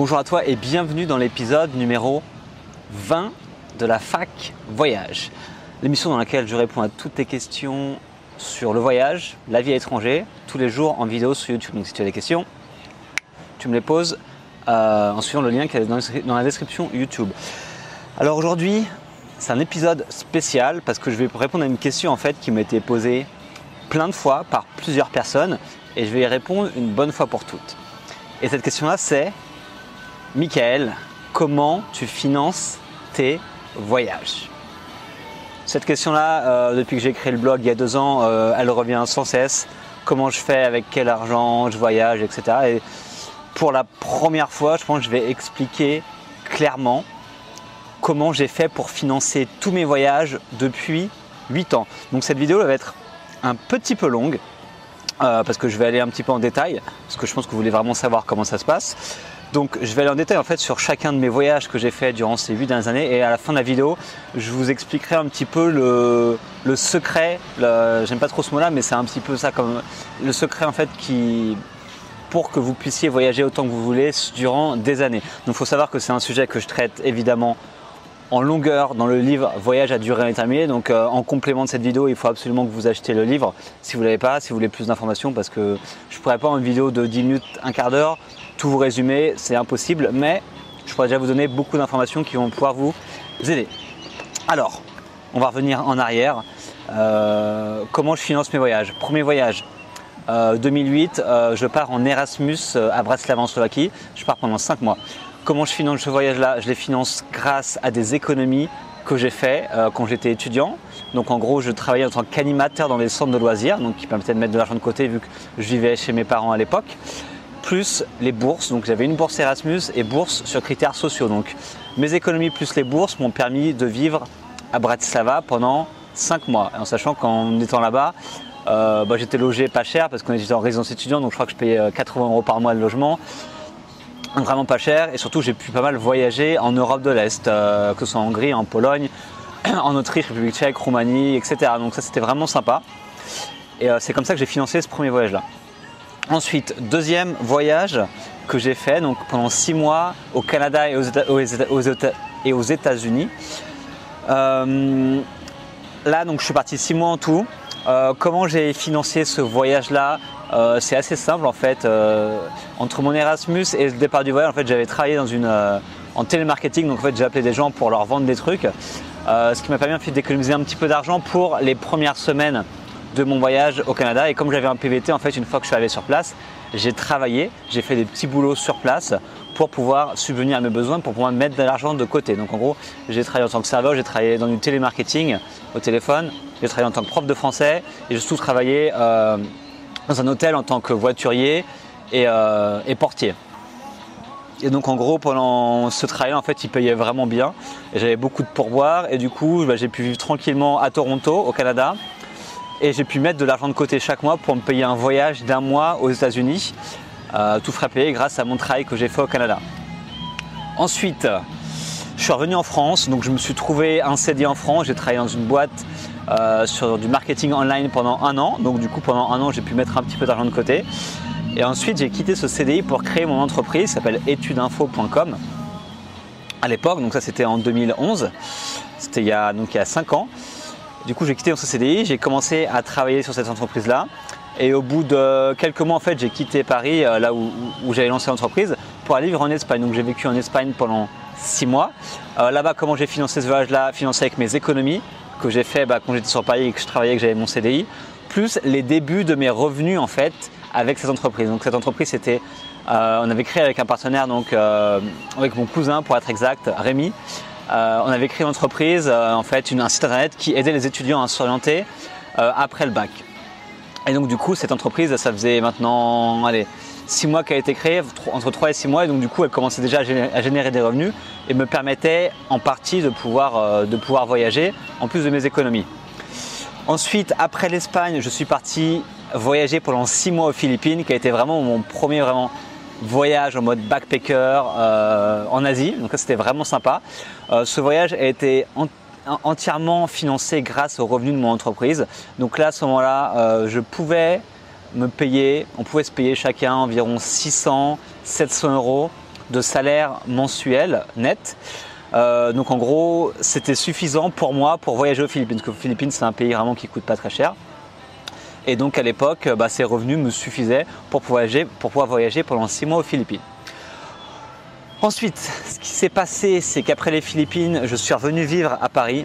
Bonjour à toi et bienvenue dans l'épisode numéro 20 de la Fac Voyage. L'émission dans laquelle je réponds à toutes tes questions sur le voyage, la vie à l'étranger, tous les jours en vidéo sur YouTube. Donc si tu as des questions, tu me les poses en suivant le lien qui est dans la description YouTube. Alors aujourd'hui, c'est un épisode spécial parce que je vais répondre à une question en fait qui m'a été posée plein de fois par plusieurs personnes et je vais y répondre une bonne fois pour toutes. Et cette question-là, c'est Michael, comment tu finances tes voyages? Cette question-là, depuis que j'ai créé le blog il y a 2 ans, elle revient sans cesse. Comment je fais, avec quel argent je voyage, etc. Et pour la première fois, je pense que je vais expliquer clairement comment j'ai fait pour financer tous mes voyages depuis 8 ans. Donc cette vidéo va être un petit peu longue parce que je vais aller un petit peu en détail, parce que je pense que vous voulez vraiment savoir comment ça se passe. Donc je vais aller en détail en fait sur chacun de mes voyages que j'ai fait durant ces 8 dernières années et à la fin de la vidéo, je vous expliquerai un petit peu le secret, j'aime pas trop ce mot-là, mais c'est un petit peu ça comme le secret en fait pour que vous puissiez voyager autant que vous voulez durant des années. Donc il faut savoir que c'est un sujet que je traite évidemment en longueur dans le livre Voyage à durée indéterminée. Donc en complément de cette vidéo, il faut absolument que vous achetiez le livre si vous ne l'avez pas, si vous voulez plus d'informations, parce que je ne pourrais pas en une vidéo de 10 minutes, un quart d'heure, tout vous résumer, c'est impossible, mais je pourrais déjà vous donner beaucoup d'informations qui vont pouvoir vous aider. Alors, on va revenir en arrière. Comment je finance mes voyages? Premier voyage, 2008, je pars en Erasmus à Bratislava en Slovaquie. Je pars pendant 5 mois. Comment je finance ce voyage-là? Je les finance grâce à des économies que j'ai fait quand j'étais étudiant. Donc en gros, je travaillais en tant qu'animateur dans des centres de loisirs, donc qui permettaient de mettre de l'argent de côté vu que je vivais chez mes parents à l'époque. Plus les bourses, donc j'avais une bourse Erasmus et bourse sur critères sociaux. Donc mes économies plus les bourses m'ont permis de vivre à Bratislava pendant 5 mois. En sachant qu'en étant là-bas, j'étais logé pas cher parce qu'on était en résidence étudiante, donc je crois que je payais 80 € par mois de logement. Vraiment pas cher, et surtout j'ai pu pas mal voyager en Europe de l'Est, que ce soit en Hongrie, en Pologne, en Autriche, République tchèque, Roumanie, etc. Donc ça c'était vraiment sympa. Et c'est comme ça que j'ai financé ce premier voyage-là. Ensuite, deuxième voyage que j'ai fait donc pendant 6 mois au Canada et aux États-Unis. Là, donc, je suis parti 6 mois en tout. Comment j'ai financé ce voyage-là? C'est assez simple en fait. Entre mon Erasmus et le départ du voyage, en fait, j'avais travaillé en télémarketing. Donc en fait, j'ai appelé des gens pour leur vendre des trucs. Ce qui m'a permis en fait, d'économiser un petit peu d'argent pour les premières semaines de mon voyage au Canada. Et comme j'avais un PVT, en fait, une fois que je suis arrivé sur place, j'ai travaillé, j'ai fait des petits boulots sur place pour pouvoir subvenir à mes besoins, pour pouvoir mettre de l'argent de côté. Donc en gros, j'ai travaillé en tant que serveur, j'ai travaillé dans du télémarketing au téléphone, j'ai travaillé en tant que prof de français et j'ai surtout travaillé dans un hôtel en tant que voiturier et portier. Et donc en gros, pendant ce travail, en fait, ils payaient vraiment bien. Et j'avais beaucoup de pourboires et du coup, j'ai pu vivre tranquillement à Toronto, au Canada. Et j'ai pu mettre de l'argent de côté chaque mois pour me payer un voyage d'1 mois aux États-Unis, tout frais payé grâce à mon travail que j'ai fait au Canada. Ensuite, je suis revenu en France, donc je me suis trouvé un CDI en France. J'ai travaillé dans une boîte sur du marketing online pendant 1 an. Donc du coup, pendant 1 an, j'ai pu mettre un petit peu d'argent de côté. Et ensuite, j'ai quitté ce CDI pour créer mon entreprise qui s'appelle etudeinfo.com à l'époque. Donc ça, c'était en 2011. C'était il y a 5 ans. Du coup, j'ai quitté ce CDI, j'ai commencé à travailler sur cette entreprise-là. Et au bout de quelques mois, en fait, j'ai quitté Paris, là où j'avais lancé l'entreprise, pour aller vivre en Espagne. Donc j'ai vécu en Espagne pendant 6 mois. Là-bas, comment j'ai financé ce voyage-là? Financé avec mes économies que j'ai fait quand j'étais sur Paris et que je travaillais, que j'avais mon CDI, plus les débuts de mes revenus en fait avec cette entreprise. Donc cette entreprise, c'était, on avait créé avec un partenaire, donc avec mon cousin pour être exact, Rémi. On avait créé une entreprise, en fait, un site internet qui aidait les étudiants à s'orienter après le bac. Et donc du coup, cette entreprise, ça faisait maintenant 6 mois qu'elle a été créée, entre 3 et 6 mois, et donc du coup, elle commençait déjà à générer des revenus et me permettait en partie de pouvoir voyager en plus de mes économies. Ensuite, après l'Espagne, je suis parti voyager pendant 6 mois aux Philippines, qui a été vraiment mon premier voyage en mode backpacker en Asie. Donc ça, c'était vraiment sympa. Ce voyage a été entièrement financé grâce aux revenus de mon entreprise. Donc là, à ce moment-là, je pouvais on pouvait se payer chacun environ 600, 700 € de salaire mensuel net. Donc en gros, c'était suffisant pour moi pour voyager aux Philippines, parce que les Philippines, c'est un pays vraiment qui coûte pas très cher. Et donc à l'époque, ces revenus me suffisaient pour pouvoir voyager pendant 6 mois aux Philippines. Ensuite, ce qui s'est passé, c'est qu'après les Philippines, je suis revenu vivre à Paris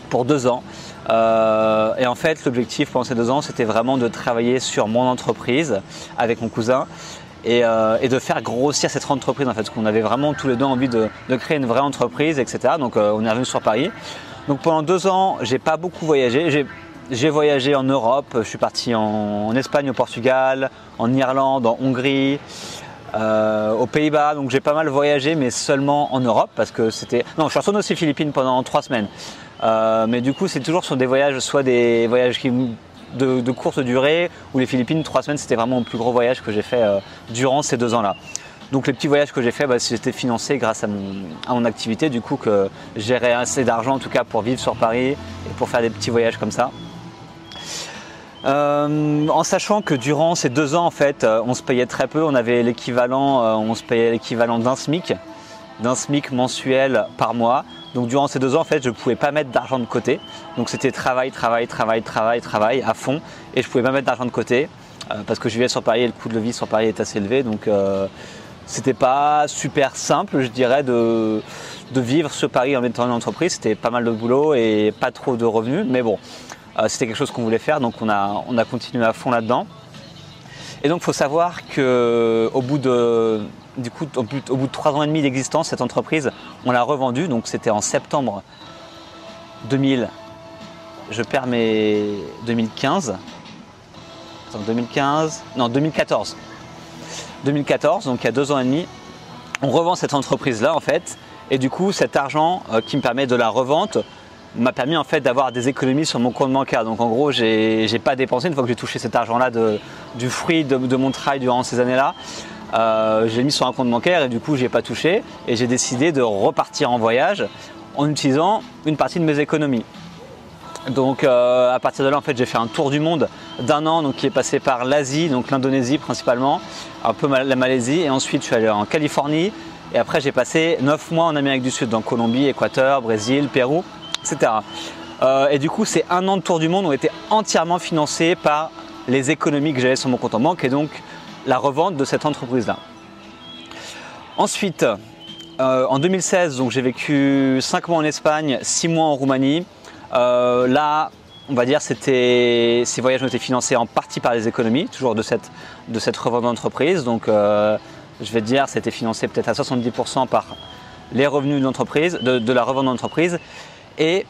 pour 2 ans. Et en fait, l'objectif pendant ces 2 ans, c'était vraiment de travailler sur mon entreprise avec mon cousin et de faire grossir cette entreprise en fait, parce qu'on avait vraiment tous les deux envie de créer une vraie entreprise, etc. Donc on est revenu sur Paris. Donc pendant 2 ans, j'ai pas beaucoup voyagé. J'ai voyagé en Europe, je suis parti en Espagne, au Portugal, en Irlande, en Hongrie, aux Pays-Bas. Donc j'ai pas mal voyagé, mais seulement en Europe parce que c'était. Non, je suis retourné aussi aux Philippines pendant 3 semaines. Mais du coup, c'est toujours sur des voyages, soit des voyages de courte durée, ou les Philippines, 3 semaines, c'était vraiment le plus gros voyage que j'ai fait durant ces 2 ans-là. Donc les petits voyages que j'ai fait, c'était financé grâce à mon activité, du coup que j'aurais assez d'argent en tout cas pour vivre sur Paris et pour faire des petits voyages comme ça. En sachant que durant ces 2 ans, en fait, on se payait très peu, on se payait l'équivalent d'un SMIC mensuel par mois. Donc durant ces 2 ans, en fait, je ne pouvais pas mettre d'argent de côté. Donc c'était travail à fond, et je ne pouvais pas mettre d'argent de côté parce que je vivais sur Paris et le coût de vie sur Paris est assez élevé. Donc c'était pas super simple, je dirais, de vivre sur Paris en étant une entreprise. C'était pas mal de boulot et pas trop de revenus, mais bon, c'était quelque chose qu'on voulait faire, donc on a continué à fond là-dedans. Et donc il faut savoir qu'au bout de 3 ans et demi d'existence, cette entreprise, on l'a revendue, donc c'était en septembre 2015. 2014, donc il y a 2 ans et demi, on revend cette entreprise-là en fait, et du coup cet argent qui me permet de la revente m'a permis en fait d'avoir des économies sur mon compte bancaire. Donc en gros, j'ai pas dépensé une fois que j'ai touché cet argent-là du fruit de mon travail durant ces années-là. J'ai mis sur un compte bancaire et du coup, j'ai pas touché et j'ai décidé de repartir en voyage en utilisant une partie de mes économies. Donc à partir de là, en fait, j'ai fait un tour du monde d'1 an, donc qui est passé par l'Asie, donc l'Indonésie principalement, un peu la Malaisie, et ensuite je suis allé en Californie, et après j'ai passé 9 mois en Amérique du Sud, dans Colombie, Équateur, Brésil, Pérou, etc. Et du coup, ces 1 an de tour du monde ont été entièrement financés par les économies que j'avais sur mon compte en banque et donc la revente de cette entreprise-là. Ensuite, en 2016, donc j'ai vécu 5 mois en Espagne, 6 mois en Roumanie. Là, on va dire ces voyages ont été financés en partie par les économies, toujours de cette revente d'entreprise. Donc, je vais te dire, c'était financé peut-être à 70% par les revenus de l'entreprise, de la revente d'entreprise, et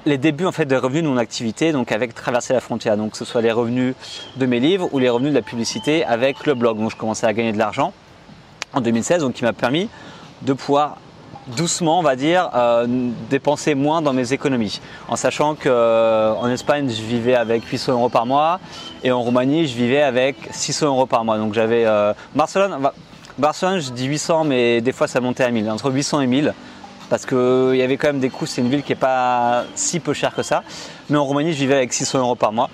les débuts en fait des revenus de mon activité, donc avec traverser la frontière, donc que ce soit les revenus de mes livres ou les revenus de la publicité avec le blog. Donc je commençais à gagner de l'argent en 2016, donc qui m'a permis de pouvoir doucement, on va dire, dépenser moins dans mes économies, en sachant qu'en Espagne je vivais avec 800 € par mois et en Roumanie je vivais avec 600 € par mois. Donc j'avais Barcelone, je dis 800, mais des fois ça montait à 1000, entre 800 et 1000. Parce qu'il y avait quand même des coûts, c'est une ville qui n'est pas si peu chère que ça. Mais en Roumanie, je vivais avec 600 € par mois.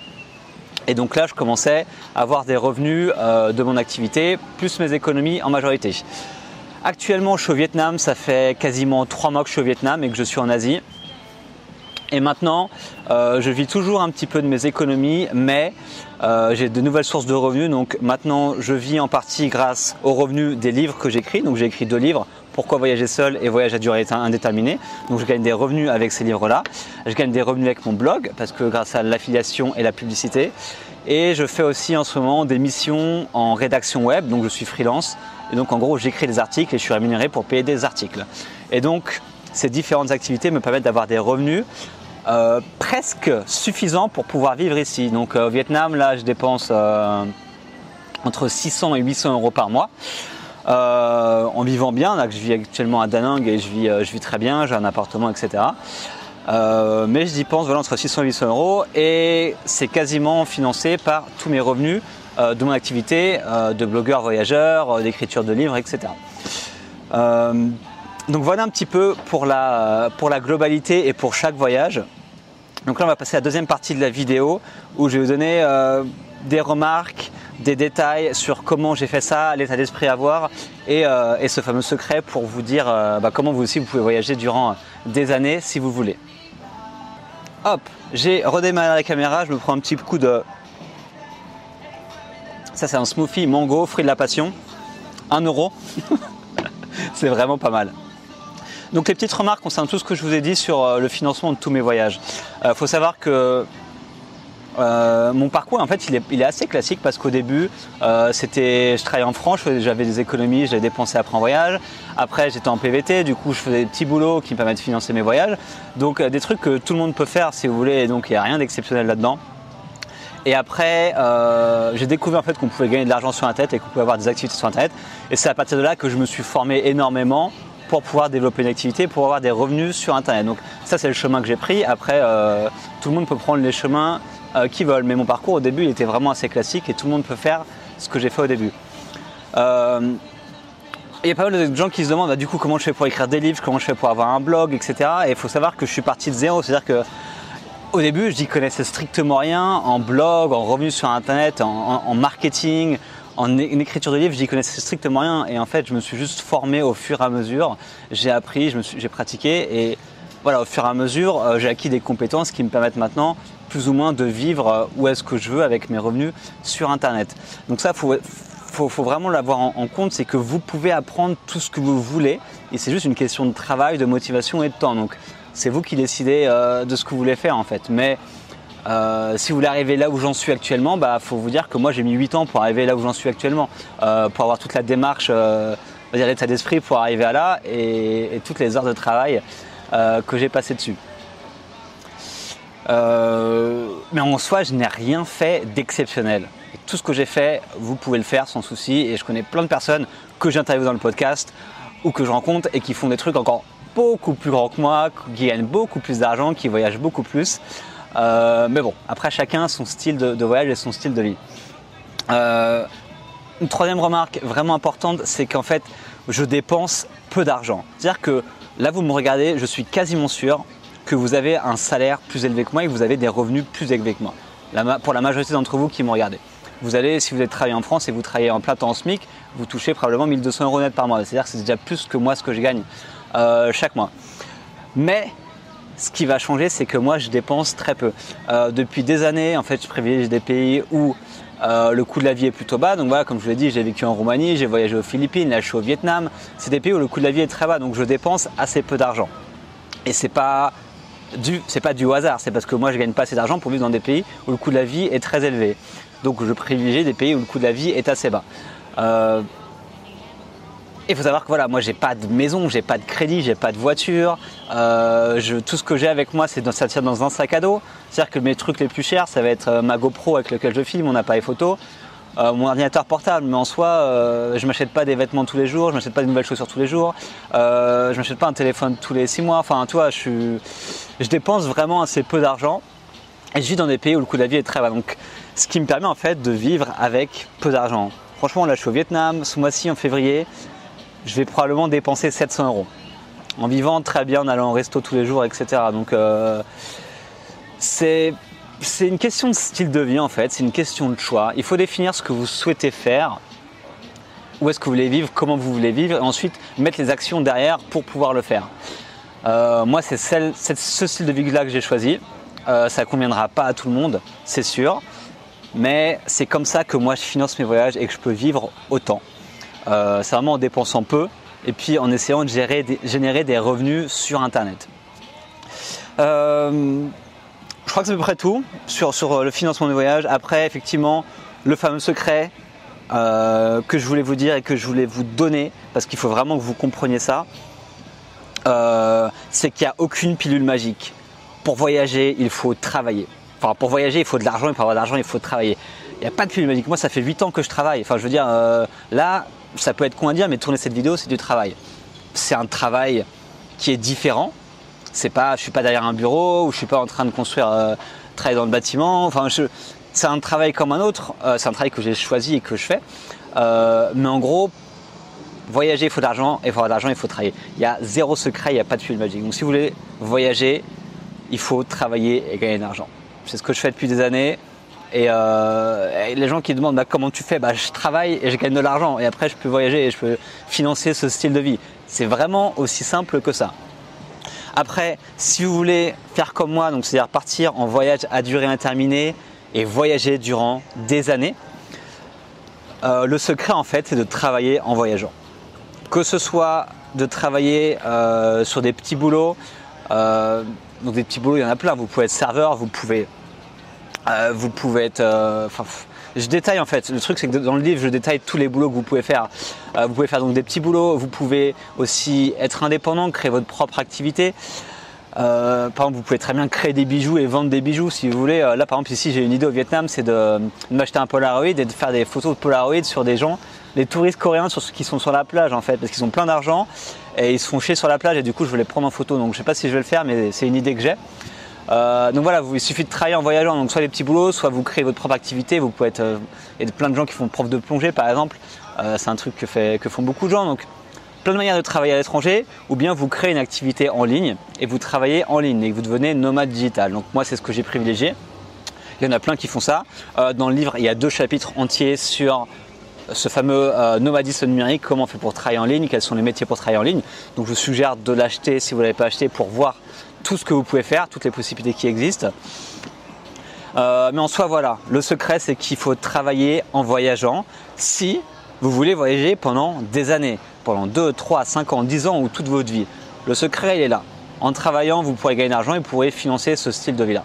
Et donc là, je commençais à avoir des revenus de mon activité, plus mes économies en majorité. Actuellement, je suis au Vietnam, ça fait quasiment 3 mois que je suis au Vietnam et que je suis en Asie. Et maintenant, je vis toujours un petit peu de mes économies, mais j'ai de nouvelles sources de revenus. Donc maintenant, je vis en partie grâce aux revenus des livres que j'écris. Donc j'ai écrit 2 livres. Pourquoi voyager seul et voyage à durée indéterminée. Donc je gagne des revenus avec ces livres-là. Je gagne des revenus avec mon blog parce que grâce à l'affiliation et la publicité. Et je fais aussi en ce moment des missions en rédaction web. Donc je suis freelance. Et donc en gros, j'écris des articles et je suis rémunéré pour payer des articles. Et donc ces différentes activités me permettent d'avoir des revenus presque suffisants pour pouvoir vivre ici. Donc au Vietnam, là, je dépense entre 600 et 800 € par mois. En vivant bien, là que je vis actuellement à Da Nang et je vis très bien, j'ai un appartement, etc. Mais je dépense entre 600 et 800 € et c'est quasiment financé par tous mes revenus de mon activité de blogueur voyageur, d'écriture de livres, etc. Donc voilà un petit peu pour la globalité et pour chaque voyage. Donc là on va passer à la deuxième partie de la vidéo où je vais vous donner des remarques, des détails sur comment j'ai fait ça, l'état d'esprit à avoir et ce fameux secret pour vous dire comment vous aussi vous pouvez voyager durant des années si vous voulez. Hop, j'ai redémarré la caméra, je me prends un petit coup de... Ça c'est un smoothie mango, fruit de la passion, 1 €. C'est vraiment pas mal. Donc les petites remarques concernant tout ce que je vous ai dit sur le financement de tous mes voyages. Faut savoir que mon parcours en fait il est assez classique parce qu'au début je travaillais en France, j'avais des économies, je les dépensais après en voyage. Après j'étais en PVT, du coup je faisais des petits boulots qui me permettent de financer mes voyages. Donc des trucs que tout le monde peut faire si vous voulez, donc il n'y a rien d'exceptionnel là-dedans. Et après, j'ai découvert en fait qu'on pouvait gagner de l'argent sur Internet et qu'on pouvait avoir des activités sur Internet. Et c'est à partir de là que je me suis formé énormément pour pouvoir développer une activité, pour avoir des revenus sur Internet. Donc ça, c'est le chemin que j'ai pris. Après, tout le monde peut prendre les chemins qu'ils veulent. Mais mon parcours au début, il était vraiment assez classique et tout le monde peut faire ce que j'ai fait au début. Il y a pas mal de gens qui se demandent du coup comment je fais pour écrire des livres, comment je fais pour avoir un blog, etc. Et il faut savoir que je suis parti de zéro. C'est-à-dire que au début, je n'y connaissais strictement rien en blog, en revenus sur Internet, en marketing, en écriture de livres, j'y connaissais strictement rien. Et en fait, je me suis juste formé au fur et à mesure. J'ai appris, j'ai pratiqué et voilà, au fur et à mesure, j'ai acquis des compétences qui me permettent maintenant plus ou moins de vivre où est-ce que je veux avec mes revenus sur Internet. Donc ça, faut vraiment l'avoir en compte, c'est que vous pouvez apprendre tout ce que vous voulez et c'est juste une question de travail, de motivation et de temps. Donc c'est vous qui décidez de ce que vous voulez faire en fait. Mais si vous voulez arriver là où j'en suis actuellement, faut vous dire que moi j'ai mis 8 ans pour arriver là où j'en suis actuellement, pour avoir toute la démarche, l'état d'esprit pour arriver à là et toutes les heures de travail que j'ai passé dessus. Mais en soi, je n'ai rien fait d'exceptionnel. Et tout ce que j'ai fait, vous pouvez le faire sans souci. Et je connais plein de personnes que j'interviewe dans le podcast ou que je rencontre et qui font des trucs encore beaucoup plus grands que moi, qui gagnent beaucoup plus d'argent, qui voyagent beaucoup plus. Mais bon, après chacun son style de voyage et son style de vie. Une troisième remarque vraiment importante, c'est qu'en fait, je dépense peu d'argent. C'est-à-dire que là, vous me regardez, je suis quasiment sûr que vous avez un salaire plus élevé que moi et que vous avez des revenus plus élevés que moi. Pour la majorité d'entre vous qui me regardez. Vous allez, si vous êtes travaillé en France et vous travaillez en plein temps en SMIC, vous touchez probablement 1 200 € net par mois. C'est-à-dire que c'est déjà plus que moi ce que je gagne chaque mois. Mais ce qui va changer, c'est que moi je dépense très peu. Depuis des années, en fait, je privilégie des pays où le coût de la vie est plutôt bas. Donc voilà, comme je vous l'ai dit, j'ai vécu en Roumanie, j'ai voyagé aux Philippines, là je suis au Vietnam. C'est des pays où le coût de la vie est très bas, donc je dépense assez peu d'argent. Et c'est pas dû au hasard, c'est parce que moi je gagne pas assez d'argent pour vivre dans des pays où le coût de la vie est très élevé. Donc je privilégie des pays où le coût de la vie est assez bas. Il faut savoir que voilà, moi j'ai pas de maison, j'ai pas de crédit, j'ai pas de voiture. Tout ce que j'ai avec moi, ça tient dans un sac à dos. C'est-à-dire que mes trucs les plus chers, ça va être ma GoPro avec lequel je filme, mon appareil photo, mon ordinateur portable. Mais en soi, je m'achète pas des vêtements tous les jours, je m'achète pas de nouvelles chaussures tous les jours, je m'achète pas un téléphone tous les 6 mois. Enfin, tu vois, je dépense vraiment assez peu d'argent et je vis dans des pays où le coût de la vie est très bas. Donc, ce qui me permet en fait de vivre avec peu d'argent. Franchement, là, je suis au Vietnam, ce mois-ci en février. Je vais probablement dépenser 700 € en vivant très bien, en allant au resto tous les jours, etc. Donc c'est une question de style de vie en fait, c'est une question de choix. Il faut définir ce que vous souhaitez faire, où est-ce que vous voulez vivre, comment vous voulez vivre, et ensuite mettre les actions derrière pour pouvoir le faire. Moi, c'est ce style de vie-là que j'ai choisi. Ça ne conviendra pas à tout le monde, c'est sûr, mais c'est comme ça que moi je finance mes voyages et que je peux vivre autant. C'est vraiment en dépensant peu et puis en essayant de générer des revenus sur Internet. Je crois que c'est à peu près tout sur le financement des voyages. Après, effectivement, le fameux secret que je voulais vous dire et que je voulais vous donner, parce qu'il faut vraiment que vous compreniez ça, c'est qu'il n'y a aucune pilule magique. Pour voyager, il faut travailler. Enfin, pour voyager, il faut de l'argent et pour avoir de l'argent, il faut travailler. Il n'y a pas de pilule magique. Moi, ça fait 8 ans que je travaille. Enfin, je veux dire, là, ça peut être con à dire, mais tourner cette vidéo, c'est du travail. C'est un travail qui est différent. Je ne suis pas derrière un bureau ou je ne suis pas en train de travailler dans le bâtiment. Enfin, c'est un travail comme un autre. C'est un travail que j'ai choisi et que je fais. Mais en gros, voyager, il faut de l'argent et pour avoir de l'argent, il faut travailler. Il y a zéro secret, il n'y a pas de pilule magique. Donc, si vous voulez voyager, il faut travailler et gagner de l'argent. C'est ce que je fais depuis des années Et les gens qui demandent comment tu fais, je travaille et je gagne de l'argent et après je peux voyager et je peux financer ce style de vie. C'est vraiment aussi simple que ça. Après, si vous voulez faire comme moi, donc c'est-à-dire partir en voyage à durée indéterminée et voyager durant des années, le secret en fait c'est de travailler en voyageant. Que ce soit de travailler sur des petits boulots, donc des petits boulots il y en a plein, vous pouvez être serveur, vous pouvez être… je détaille en fait, le truc c'est que dans le livre je détaille tous les boulots que vous pouvez faire. Vous pouvez faire donc des petits boulots, vous pouvez aussi être indépendant, créer votre propre activité. Par exemple vous pouvez très bien créer des bijoux et vendre des bijoux si vous voulez. Là par exemple ici j'ai une idée au Vietnam, c'est de m'acheter un Polaroid et de faire des photos de Polaroid sur des gens, les touristes coréens qui sont sur la plage en fait, parce qu'ils ont plein d'argent et ils se font chier sur la plage et du coup je veux les prendre en photo. Donc je sais pas si je vais le faire mais c'est une idée que j'ai. Donc voilà, il suffit de travailler en voyageant, donc soit les petits boulots, soit vous créez votre propre activité. Vous pouvez être, il y a plein de gens qui font prof de plongée par exemple, c'est un truc que font beaucoup de gens. Donc plein de manières de travailler à l'étranger, ou bien vous créez une activité en ligne et vous travaillez en ligne et vous devenez nomade digital. Donc moi c'est ce que j'ai privilégié. Il y en a plein qui font ça. Dans le livre il y a 2 chapitres entiers sur ce fameux nomadisme numérique, comment on fait pour travailler en ligne, quels sont les métiers pour travailler en ligne. Donc je vous suggère de l'acheter si vous ne l'avez pas acheté pour voir tout ce que vous pouvez faire, toutes les possibilités qui existent. Mais en soi, voilà, le secret c'est qu'il faut travailler en voyageant si vous voulez voyager pendant des années, pendant 2, 3, 5 ans, 10 ans ou toute votre vie. Le secret il est là. En travaillant, vous pourrez gagner de l'argent et vous pourrez financer ce style de vie-là.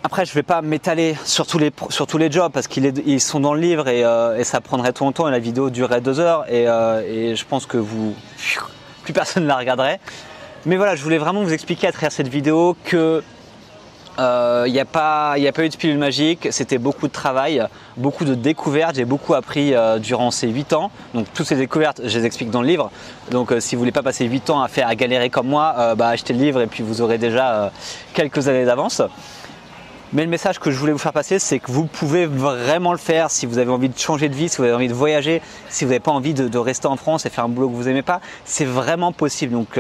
Après, je ne vais pas m'étaler sur tous les jobs parce qu'ils sont dans le livre et ça prendrait tout le temps et la vidéo durerait 2 heures et je pense que plus personne ne la regarderait. Mais voilà, je voulais vraiment vous expliquer à travers cette vidéo que il n'y a pas eu de pilule magique, c'était beaucoup de travail, beaucoup de découvertes, j'ai beaucoup appris durant ces 8 ans. Donc toutes ces découvertes, je les explique dans le livre. Donc si vous voulez pas passer 8 ans à galérer comme moi, achetez le livre et puis vous aurez déjà quelques années d'avance. Mais le message que je voulais vous faire passer, c'est que vous pouvez vraiment le faire si vous avez envie de changer de vie, si vous avez envie de voyager, si vous n'avez pas envie de rester en France et faire un boulot que vous n'aimez pas, c'est vraiment possible. Donc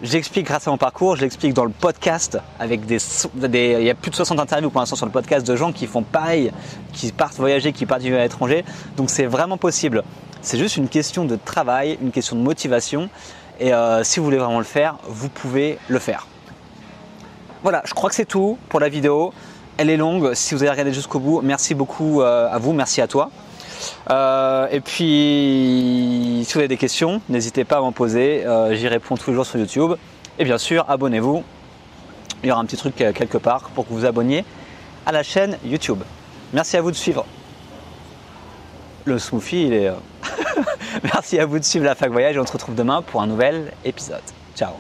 j'explique grâce à mon parcours, je l'explique dans le podcast avec il y a plus de 60 interviews pour l'instant sur le podcast de gens qui font pareil, qui partent voyager, qui partent vivre à l'étranger. Donc c'est vraiment possible. C'est juste une question de travail, une question de motivation et si vous voulez vraiment le faire, vous pouvez le faire. Voilà, je crois que c'est tout pour la vidéo. Elle est longue, si vous avez regardé jusqu'au bout, merci beaucoup à vous, merci à toi. Et puis, si vous avez des questions, n'hésitez pas à m'en poser, j'y réponds tous les jours sur YouTube. Et bien sûr, abonnez-vous, il y aura un petit truc quelque part pour que vous vous abonniez à la chaîne YouTube. Merci à vous de suivre. Le smoothie, il est… Merci à vous de suivre la Fac Voyage et on se retrouve demain pour un nouvel épisode. Ciao.